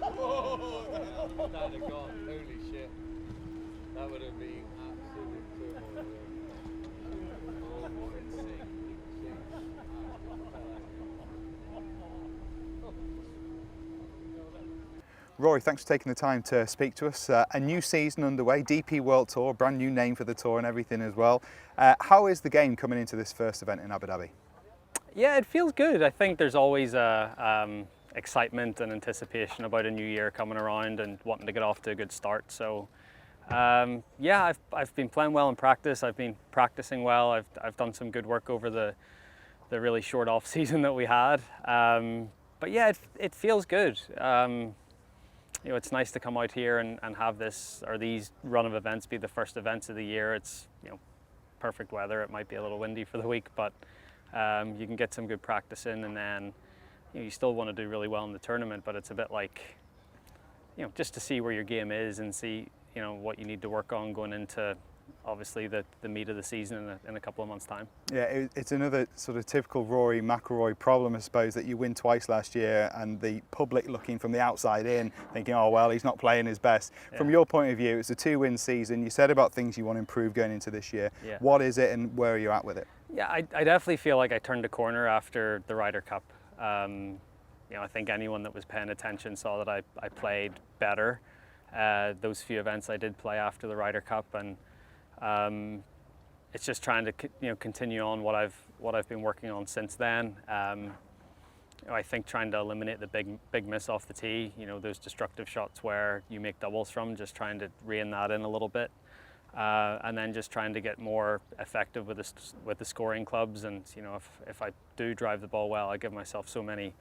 Oh, that'd have gone. Holy shit. That would have been absolute turmoil. Oh boy, sing. Rory, thanks for taking the time to speak to us. A new season underway, DP World Tour, brand new name for the tour and everything as well. How is the game coming into this first event in Abu Dhabi? Yeah, it feels good. I think there's always excitement and anticipation about a new year coming around and wanting to get off to a good start. So yeah, I've been playing well in practice. I've been practicing well. I've done some good work over the really short off season that we had. But yeah, it feels good. You know, it's nice to come out here and have these run of events be the first events of the year. It's, you know, perfect weather. It might be a little windy for the week, but you can get some good practice in, and then you still want to do really well in the tournament. But it's a bit like, just to see where your game is and see, what you need to work on going into obviously the meat of the season in a couple of months' time. Yeah, it's another sort of typical Rory McIlroy problem, I suppose, that you win twice last year and the public looking from the outside in thinking, oh well, he's not playing his best. Yeah. From your point of view, it's a 2-win season. You said about things you want to improve going into this year. Yeah. What is it and where are you at with it? Yeah, I definitely feel like I turned a corner after the Ryder Cup. I think anyone that was paying attention saw that I played better those few events I did play after the Ryder Cup, and it's just trying to continue on what I've been working on since then. I think trying to eliminate the big miss off the tee, those destructive shots where you make doubles from, just trying to rein that in a little bit, and then just trying to get more effective with the scoring clubs. And if I do drive the ball well, I give myself so many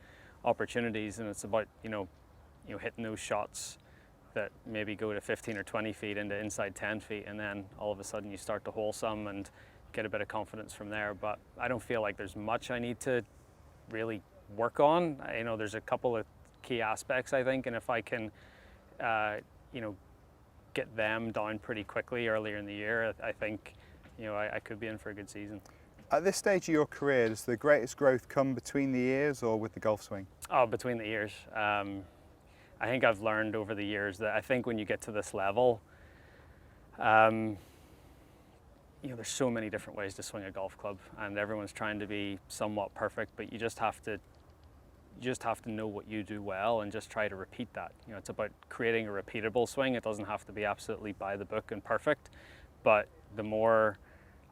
opportunities, and it's about hitting those shots that maybe go to 15 or 20 feet into inside 10 feet, and then all of a sudden you start to hole some and get a bit of confidence from there. But I don't feel like there's much I need to really work on. There's a couple of key aspects, I think, and if I can get them down pretty quickly earlier in the year, I think I could be in for a good season. At this stage of your career, does the greatest growth come between the ears or with the golf swing? Oh, between the ears. I think I've learned over the years that I think when you get to this level, there's so many different ways to swing a golf club, and everyone's trying to be somewhat perfect, but you just have to know what you do well and just try to repeat that. It's about creating a repeatable swing. It doesn't have to be absolutely by the book and perfect, but the more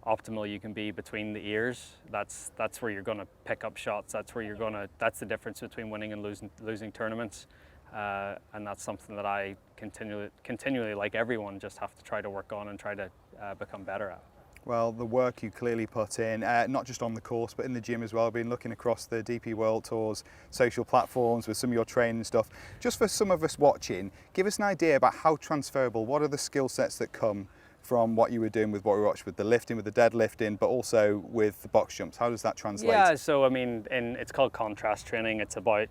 optimal you can be between the ears, that's where you're going to pick up shots. That's the difference between winning and losing tournaments. And that's something that I continually, like everyone, just have to try to work on and try to become better at. Well, the work you clearly put in, not just on the course, but in the gym as well. I've been looking across the DP World Tour's social platforms with some of your training stuff. Just for some of us watching, give us an idea about how transferable, what are the skill sets that come from what you were doing with what we watched with the lifting, with the deadlifting, but also with the box jumps? How does that translate? Yeah, so I mean, it's called contrast training. It's about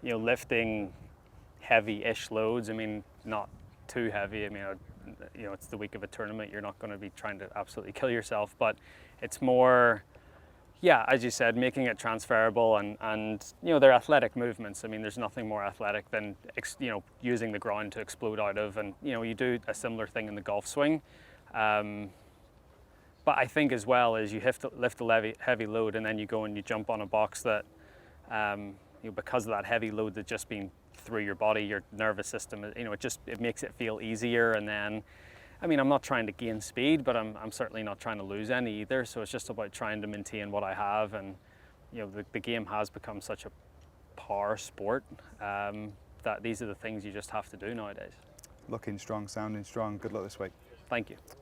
lifting heavy-ish loads. I mean, not too heavy. I mean, it's the week of a tournament. You're not going to be trying to absolutely kill yourself, but it's more, yeah, as you said, making it transferable and they're athletic movements. I mean, there's nothing more athletic than using the ground to explode out of, and you do a similar thing in the golf swing. But I think as well as you lift a heavy load, and then you go and you jump on a box that because of that heavy load that's just been through your body, your nervous system, it makes it feel easier. And then, I mean, I'm not trying to gain speed, but I'm certainly not trying to lose any either. So it's just about trying to maintain what I have. And the game has become such a power sport that these are the things you just have to do nowadays. Looking strong, sounding strong. Good luck this week. Thank you.